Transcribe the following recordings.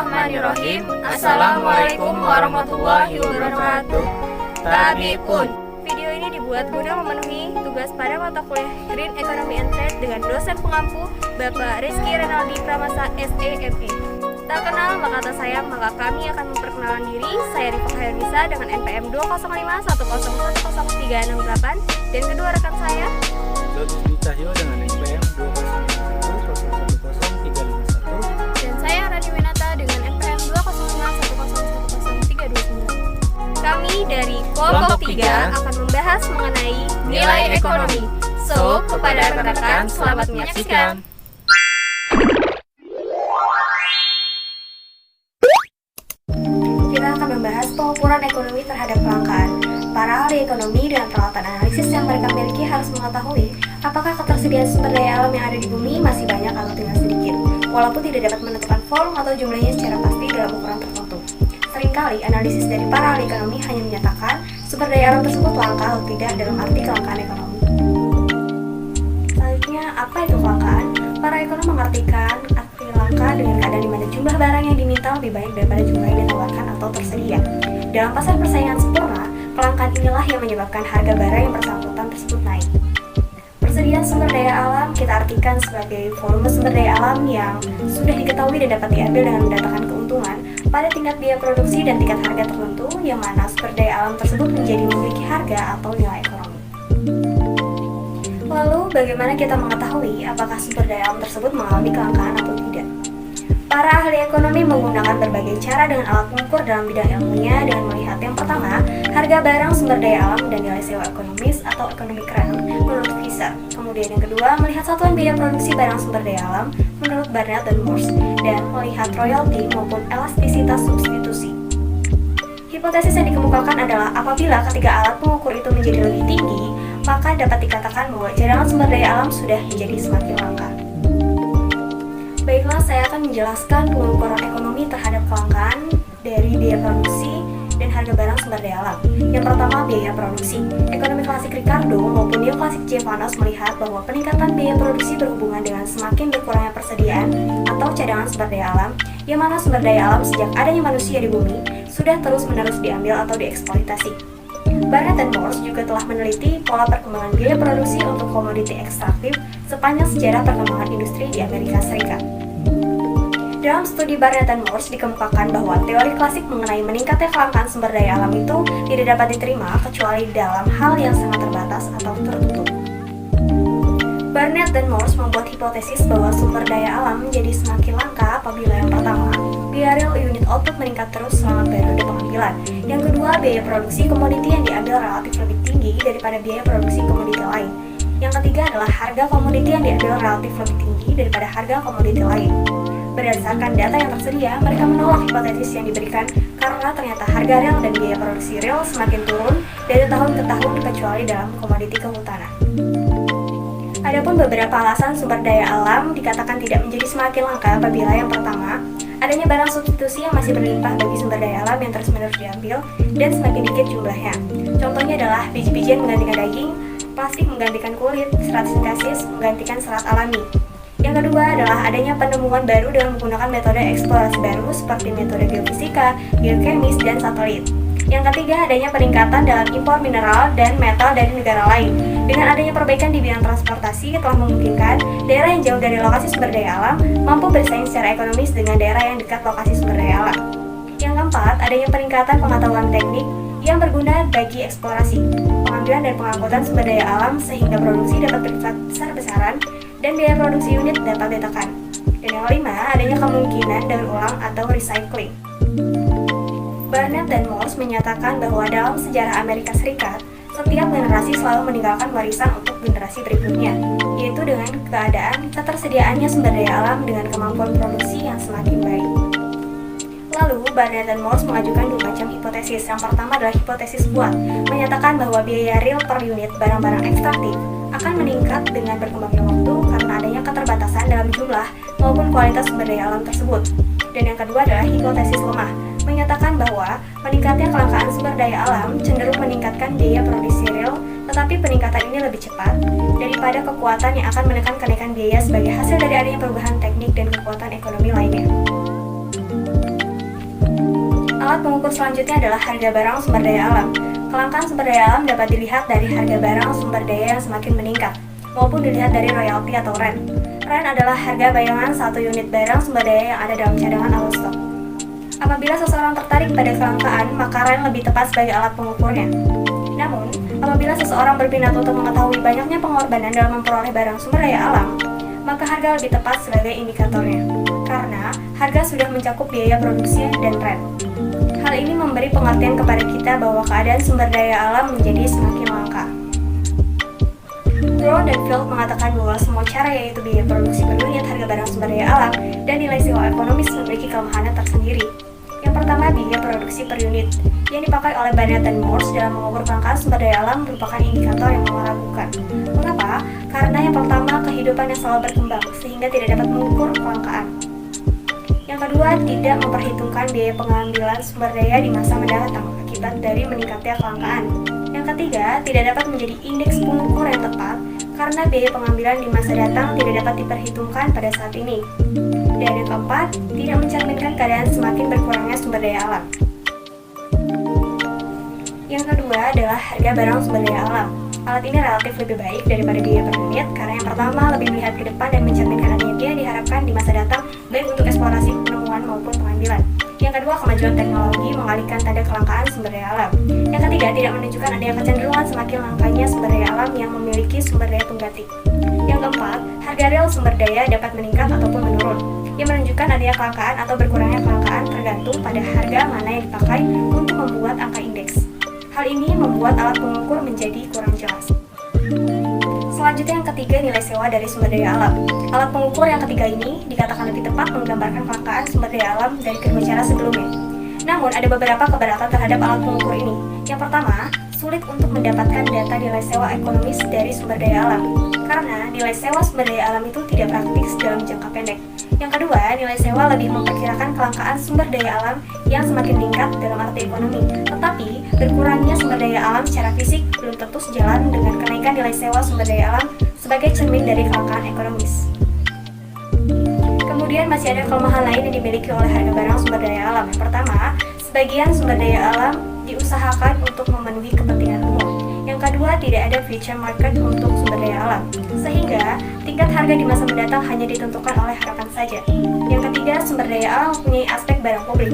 Bismillahirrahmanirrahim. Assalamualaikum warahmatullahi wabarakatuh. Tabipun. Video ini dibuat guna memenuhi tugas pada mata kuliah Green Economy and Trade dengan dosen pengampu Bapak Rizky Renaldi Pramasa SEME. Tak kenal maka tak sayang, maka kami akan memperkenalkan diri. Saya Rifa Khairunisa dengan NPM 205100368 dan kedua rekan saya Dodi Dwi Cahyo dengan NPM 20510010351 dan saya Rani Winata dengan NPM 20510100329. Kami dari kelompok 3 akan membahas mengenai nilai ekonomi. So, kepada rekan-rekan selamat menyaksikan. Kita akan membahas pengukuran ekonomi terhadap kelangkaan. Para ahli ekonomi dengan peralatan analisis yang mereka miliki harus mengetahui apakah ketersediaan sumber daya alam yang ada di bumi masih banyak atau tinggal sedikit, walaupun tidak dapat menentukan volume atau jumlahnya secara pasti dalam ukuran tertentu. Seringkali analisis dari para ahli ekonomi hanya menyatakan sumber daya alam tersebut langka atau tidak dalam arti kelangkaan ekonomi. Selanjutnya, apa itu kelangkaan? Para ekonom mengartikan arti langka dengan keadaan di mana jumlah barang yang diminta lebih banyak daripada jumlah yang ditawarkan atau tersedia. Dalam pasar persaingan sempurna, kelangkaan inilah yang menyebabkan harga barang yang bersangkutan tersebut naik. Persediaan sumber daya alam kita artikan sebagai volume sumber daya alam yang sudah diketahui dan dapat diambil dengan mendatangkan keuntungan pada tingkat biaya produksi dan tingkat harga tertentu, yang mana sumber daya alam tersebut menjadi memiliki harga atau nilai ekonomi. Lalu, bagaimana kita mengetahui apakah sumber daya alam tersebut mengalami kelangkaan atau tidak? Para ahli ekonomi menggunakan berbagai cara dengan alat mengukur dalam bidang ilmunya dengan melihat yang pertama, harga barang sumber daya alam dan nilai sewa ekonomis atau economic rent menurut Visser. Kemudian yang kedua, melihat satuan biaya produksi barang sumber daya alam menurut Barnett dan Morse, dan melihat royalti maupun elastisitas substitusi. Hipotesis yang dikemukakan adalah apabila ketiga alat pengukur itu menjadi lebih tinggi, maka dapat dikatakan bahwa cadangan sumber daya alam sudah menjadi semakin langka. Baiklah, saya akan menjelaskan pengukuran ekonomi terhadap kelangkaan dari biaya produksi dan harga barang sumber daya alam. Yang pertama, biaya produksi. Ekonomi klasik Ricardo maupun neoklasik Javanos melihat bahwa peningkatan biaya produksi berhubungan dengan semakin berkurangnya persediaan atau cadangan sumber daya alam, yang mana sumber daya alam sejak adanya manusia di bumi sudah terus-menerus diambil atau dieksploitasi. Barnett dan Morse juga telah meneliti pola perkembangan biaya produksi untuk komoditi ekstraktif sepanjang sejarah perkembangan industri di Amerika Serikat. Dalam studi Barnett dan Morse dikemukakan bahwa teori klasik mengenai meningkatnya kelangkaan sumber daya alam itu tidak dapat diterima kecuali dalam hal yang sangat terbatas atau tertutup. Barnett dan Morse membuat hipotesis bahwa sumber daya alam menjadi semakin langka apabila yang pertama, biaya real unit output meningkat terus selama periode pengambilan. Yang kedua, biaya produksi komoditi yang diambil relatif lebih tinggi daripada biaya produksi komoditi lain. Yang ketiga adalah harga komoditi yang diambil relatif lebih tinggi daripada harga komoditi lain. Berdasarkan data yang tersedia, mereka menolak hipotesis yang diberikan karena ternyata harga real dan biaya produksi real semakin turun dari tahun ke tahun kecuali dalam komoditi kehutanan. Adapun beberapa alasan sumber daya alam dikatakan tidak menjadi semakin langka apabila yang pertama, adanya barang substitusi yang masih berlimpah bagi sumber daya alam yang terus-menerus diambil dan semakin dikit jumlahnya. Contohnya adalah biji-bijian menggantikan daging, plastik menggantikan kulit, serat sintesis menggantikan serat alami. Yang kedua adalah adanya penemuan baru dengan menggunakan metode eksplorasi baru seperti metode geofisika, geokemis, dan satelit. Yang ketiga, adanya peningkatan dalam impor mineral dan metal dari negara lain. Dengan adanya perbaikan di bidang transportasi telah memungkinkan daerah yang jauh dari lokasi sumber daya alam mampu bersaing secara ekonomis dengan daerah yang dekat lokasi sumber daya alam. Yang keempat, adanya peningkatan pengetahuan teknik yang berguna bagi eksplorasi, pengambilan dan pengangkutan sumber daya alam sehingga produksi dapat berlipat besar-besaran dan biaya produksi unit dapat ditekan. Dan yang kelima, adanya kemungkinan daur ulang atau recycling. Barnett dan Morse menyatakan bahwa dalam sejarah Amerika Serikat, setiap generasi selalu meninggalkan warisan untuk generasi berikutnya, yaitu dengan keadaan ketersediaannya sumber daya alam dengan kemampuan produksi yang semakin baik. Lalu, Barnett dan Morse mengajukan dua macam hipotesis. Yang pertama adalah hipotesis kuat, menyatakan bahwa biaya real per unit barang-barang ekstraktif akan meningkat dengan berkembangnya waktu karena adanya keterbatasan dalam jumlah maupun kualitas sumber daya alam tersebut. Dan yang kedua adalah hipotesis lemah, menyatakan bahwa meningkatnya kelangkaan sumber daya alam cenderung meningkatkan biaya produksi real, tetapi peningkatan ini lebih cepat daripada kekuatan yang akan menekan kenaikan biaya sebagai hasil dari adanya perubahan teknik dan kekuatan ekonomi lainnya. Alat pengukur selanjutnya adalah harga barang sumber daya alam. Kelangkaan sumber daya alam dapat dilihat dari harga barang sumber daya yang semakin meningkat, maupun dilihat dari royalti atau rent. Rent adalah harga bayangan satu unit barang sumber daya yang ada dalam cadangan atau stok. Apabila seseorang tertarik pada kelangkaan, maka rent lebih tepat sebagai alat pengukurnya. Namun, apabila seseorang berminat untuk mengetahui banyaknya pengorbanan dalam memperoleh barang sumber daya alam, maka harga lebih tepat sebagai indikatornya, karena harga sudah mencakup biaya produksi dan rent. Hal ini memberi pengertian kepada kita bahwa keadaan sumber daya alam menjadi semakin langka. Brown dan Field mengatakan bahwa semua cara, yaitu biaya produksi per unit, harga barang sumber daya alam, dan nilai sewa ekonomis memiliki kelemahannya tersendiri. Yang pertama, biaya produksi per unit, yang dipakai oleh Barnett dan Morse dalam mengukur kelangkaan sumber daya alam merupakan indikator yang meragukan. Mengapa? Karena yang pertama, kehidupan yang selalu berkembang, sehingga tidak dapat mengukur kelangkaan. Yang kedua, tidak memperhitungkan biaya pengambilan sumber daya di masa mendatang akibat dari meningkatnya kelangkaan. Yang ketiga, tidak dapat menjadi indeks pengukur yang tepat karena biaya pengambilan di masa datang tidak dapat diperhitungkan pada saat ini. Dan yang keempat, tidak mencerminkan keadaan semakin berkurangnya sumber daya alam. Yang kedua adalah harga barang sumber daya alam. Alat ini relatif lebih baik daripada biaya per unit karena yang pertama lebih melihat ke depan dan mencerminkan adanya biaya diharapkan di masa datang baik untuk eksplorasi, penemuan maupun pengambilan. Yang kedua, kemajuan teknologi mengalihkan tanda kelangkaan sumber daya alam. Yang ketiga, tidak menunjukkan adanya kecenderungan semakin langkanya sumber daya alam yang memiliki sumber daya pengganti. Yang keempat, harga real sumber daya dapat meningkat ataupun menurun, yang menunjukkan adanya kelangkaan atau berkurangnya kelangkaan tergantung pada harga mana yang dipakai untuk membuat angka indeks. Hal ini membuat alat pengukur menjadi kurang jelas. Selanjutnya yang ketiga, nilai sewa dari sumber daya alam. Alat pengukur yang ketiga ini dikatakan lebih tepat menggambarkan kelangkaan sumber daya alam dari kedua cara sebelumnya. Namun ada beberapa keberatan terhadap alat pengukur ini. Yang pertama, sulit untuk mendapatkan data nilai sewa ekonomis dari sumber daya alam, karena nilai sewa sumber daya alam itu tidak praktis dalam jangka pendek. Yang kedua, nilai sewa lebih memperkirakan kelangkaan sumber daya alam yang semakin meningkat dalam arti ekonomi. Tetapi, berkurangnya sumber daya alam secara fisik belum tentu sejalan dengan kenaikan nilai sewa sumber daya alam sebagai cermin dari kelangkaan ekonomis. Kemudian masih ada kelemahan lain yang dimiliki oleh harga barang sumber daya alam. Yang pertama, sebagian sumber daya alam diusahakan untuk memenuhi kepentingan umum. Yang kedua, tidak ada future market untuk sumber daya alam, sehingga tingkat harga di masa mendatang hanya ditentukan oleh harapan saja. Yang ketiga, sumber daya alam mempunyai aspek barang publik,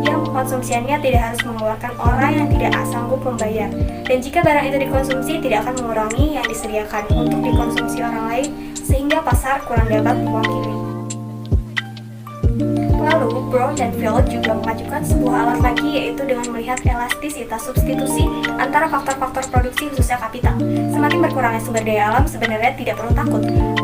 yang konsumsiannya tidak harus mengeluarkan orang yang tidak sanggup membayar. Dan jika barang itu dikonsumsi, tidak akan mengurangi yang disediakan untuk dikonsumsi orang lain, sehingga pasar kurang dapat mewakili. Lalu, Brown dan Field juga mengajukan sebuah alat lagi, yaitu dengan melihat elastisitas substitusi antara faktor-faktor produksi khususnya kapital. Semakin berkurangnya sumber daya alam sebenarnya tidak perlu takut,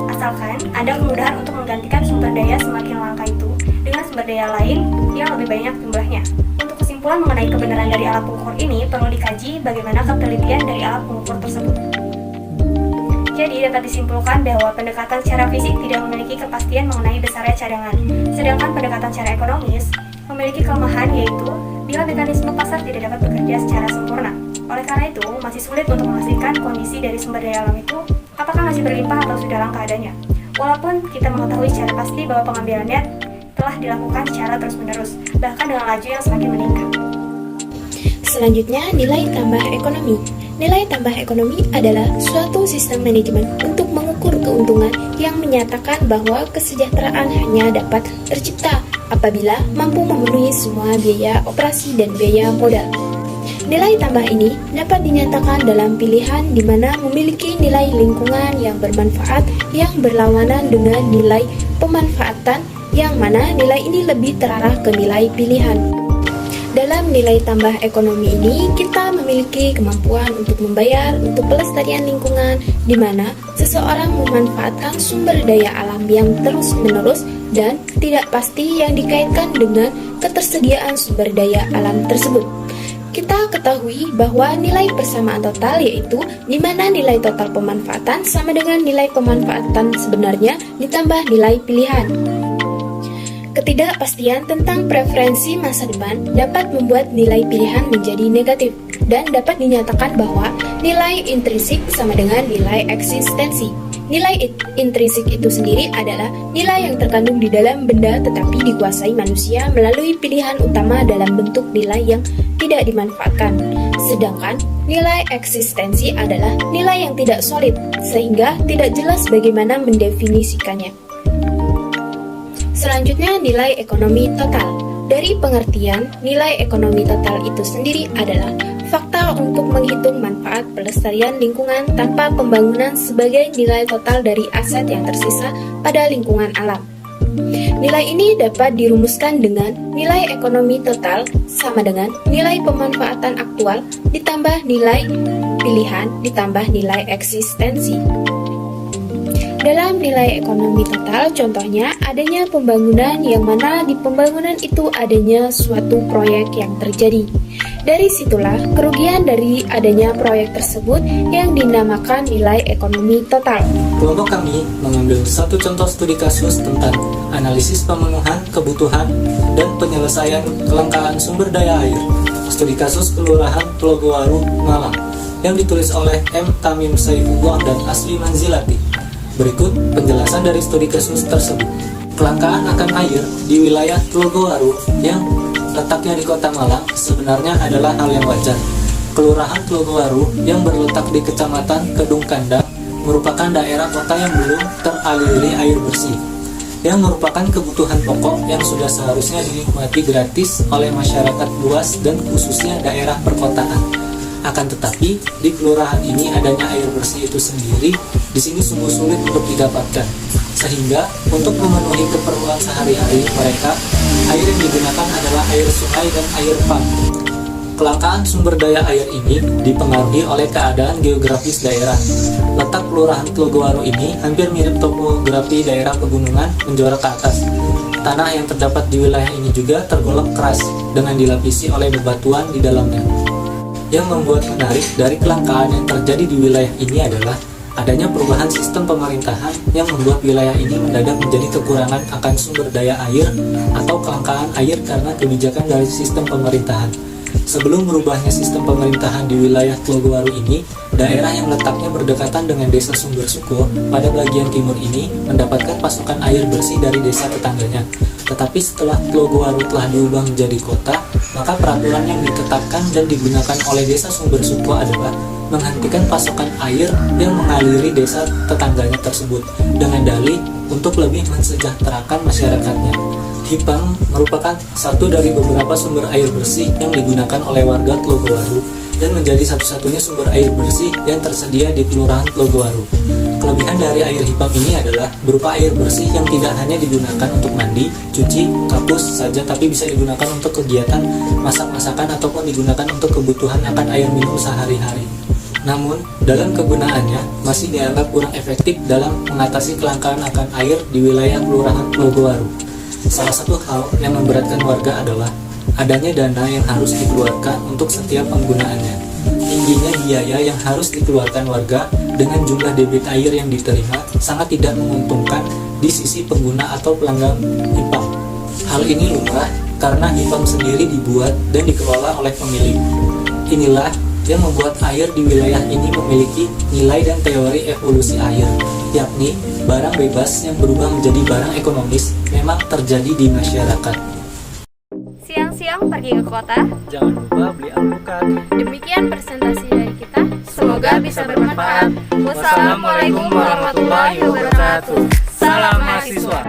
asalkan ada kemudahan untuk menggantikan sumber daya semakin langka itu dengan sumber daya lain yang lebih banyak jumlahnya. Untuk kesimpulan mengenai kebenaran dari alat pengukur ini, perlu dikaji bagaimana ketelitian dari alat pengukur tersebut. Jadi dapat disimpulkan bahwa pendekatan secara fisik tidak memiliki kepastian mengenai besarnya cadangan, sedangkan pendekatan secara ekonomis memiliki kelemahan, yaitu bila mekanisme pasar tidak dapat bekerja secara sempurna. Oleh karena itu, masih sulit untuk memastikan kondisi dari sumber daya alam itu apakah masih berlimpah atau sudah langka adanya. Walaupun kita mengetahui secara pasti bahwa pengambilannya telah dilakukan secara terus-menerus, bahkan dengan laju yang semakin meningkat. Selanjutnya, nilai tambah ekonomi. Nilai tambah ekonomi adalah suatu sistem manajemen untuk mengukur keuntungan yang menyatakan bahwa kesejahteraan hanya dapat tercipta apabila mampu memenuhi semua biaya operasi dan biaya modal. Nilai tambah ini dapat dinyatakan dalam pilihan di mana memiliki nilai lingkungan yang bermanfaat yang berlawanan dengan nilai pemanfaatan, yang mana nilai ini lebih terarah ke nilai pilihan. Dalam nilai tambah ekonomi ini, kita memiliki kemampuan untuk membayar untuk pelestarian lingkungan, di mana seseorang memanfaatkan sumber daya alam yang terus-menerus dan tidak pasti yang dikaitkan dengan ketersediaan sumber daya alam tersebut. Kita ketahui bahwa nilai persamaan total yaitu di mana nilai total pemanfaatan sama dengan nilai pemanfaatan sebenarnya ditambah nilai pilihan. Ketidakpastian tentang preferensi masa depan dapat membuat nilai pilihan menjadi negatif dan dapat dinyatakan bahwa nilai intrinsik sama dengan nilai eksistensi. Nilai intrinsik itu sendiri adalah nilai yang terkandung di dalam benda tetapi dikuasai manusia melalui pilihan utama dalam bentuk nilai yang tidak dimanfaatkan. Sedangkan nilai eksistensi adalah nilai yang tidak solid sehingga tidak jelas bagaimana mendefinisikannya. Selanjutnya, nilai ekonomi total. Dari pengertian, nilai ekonomi total itu sendiri adalah fakta untuk menghitung manfaat pelestarian lingkungan tanpa pembangunan sebagai nilai total dari aset yang tersisa pada lingkungan alam. Nilai ini dapat dirumuskan dengan nilai ekonomi total sama dengan nilai pemanfaatan aktual ditambah nilai pilihan ditambah nilai eksistensi. Dalam nilai ekonomi total, contohnya adanya pembangunan yang mana di pembangunan itu adanya suatu proyek yang terjadi. Dari situlah kerugian dari adanya proyek tersebut yang dinamakan nilai ekonomi total. Kelompok kami mengambil satu contoh studi kasus tentang analisis pemenuhan kebutuhan dan penyelesaian kelangkaan sumber daya air. Studi kasus Kelurahan Tlogowaru, Malang, yang ditulis oleh M. Tamim Saifullah dan Asli Manzilati. Berikut penjelasan dari studi kasus tersebut. Kelangkaan akan air di wilayah Tlogowaru yang letaknya di Kota Malang sebenarnya adalah hal yang wajar. Kelurahan Tlogowaru yang berletak di Kecamatan Kedung Kandang merupakan daerah kota yang belum teraliri air bersih, yang merupakan kebutuhan pokok yang sudah seharusnya dinikmati gratis oleh masyarakat luas dan khususnya daerah perkotaan. Akan tetapi, di kelurahan ini adanya air bersih itu sendiri di sini sungguh sulit untuk didapatkan. Sehingga, untuk memenuhi keperluan sehari-hari mereka, air yang digunakan adalah air sungai dan air pump. Kelangkaan sumber daya air ini dipengaruhi oleh keadaan geografis daerah. Letak kelurahan Tlogowaru ini hampir mirip topografi daerah pegunungan menjuara ke atas. Tanah yang terdapat di wilayah ini juga tergolong keras dengan dilapisi oleh bebatuan di dalamnya. Yang membuat menarik dari kelangkaan yang terjadi di wilayah ini adalah adanya perubahan sistem pemerintahan yang membuat wilayah ini mendadak menjadi kekurangan akan sumber daya air atau kelangkaan air karena kebijakan dari sistem pemerintahan. Sebelum berubahnya sistem pemerintahan di wilayah Tlogowaru ini, daerah yang letaknya berdekatan dengan desa Sumber Suko pada bagian timur ini mendapatkan pasokan air bersih dari desa tetangganya. Tetapi setelah Tlogowaru telah diubah menjadi kota, maka peraturan yang ditetapkan dan digunakan oleh desa Sumber Suko adalah menghentikan pasokan air yang mengaliri desa tetangganya tersebut dengan dalih untuk lebih mensejahterakan masyarakatnya. Hipang merupakan satu dari beberapa sumber air bersih yang digunakan oleh warga Tlogowaru dan menjadi satu-satunya sumber air bersih yang tersedia di Kelurahan Tlogowaru. Kelebihan dari air Hipang ini adalah berupa air bersih yang tidak hanya digunakan untuk mandi, cuci, kapus saja, tapi bisa digunakan untuk kegiatan masak-masakan ataupun digunakan untuk kebutuhan akan air minum sehari-hari. Namun, dalam kegunaannya masih dianggap kurang efektif dalam mengatasi kelangkaan akan air di wilayah Kelurahan Tlogowaru. Salah satu hal yang memberatkan warga adalah adanya dana yang harus dikeluarkan untuk setiap penggunaannya. Tingginya biaya yang harus dikeluarkan warga dengan jumlah debit air yang diterima sangat tidak menguntungkan di sisi pengguna atau pelanggan Hipang. Hal ini lumrah karena Hipang sendiri dibuat dan dikelola oleh pemilik. Inilah yang membuat air di wilayah ini memiliki nilai dan teori evolusi air, yakni barang bebas yang berubah menjadi barang ekonomis memang terjadi di masyarakat. Siang-siang pergi ke kota. Jangan lupa beli alpukat. Demikian presentasi dari kita. Semoga bisa bermanfaat. Wassalamualaikum warahmatullahi wabarakatuh. Salam mahasiswa.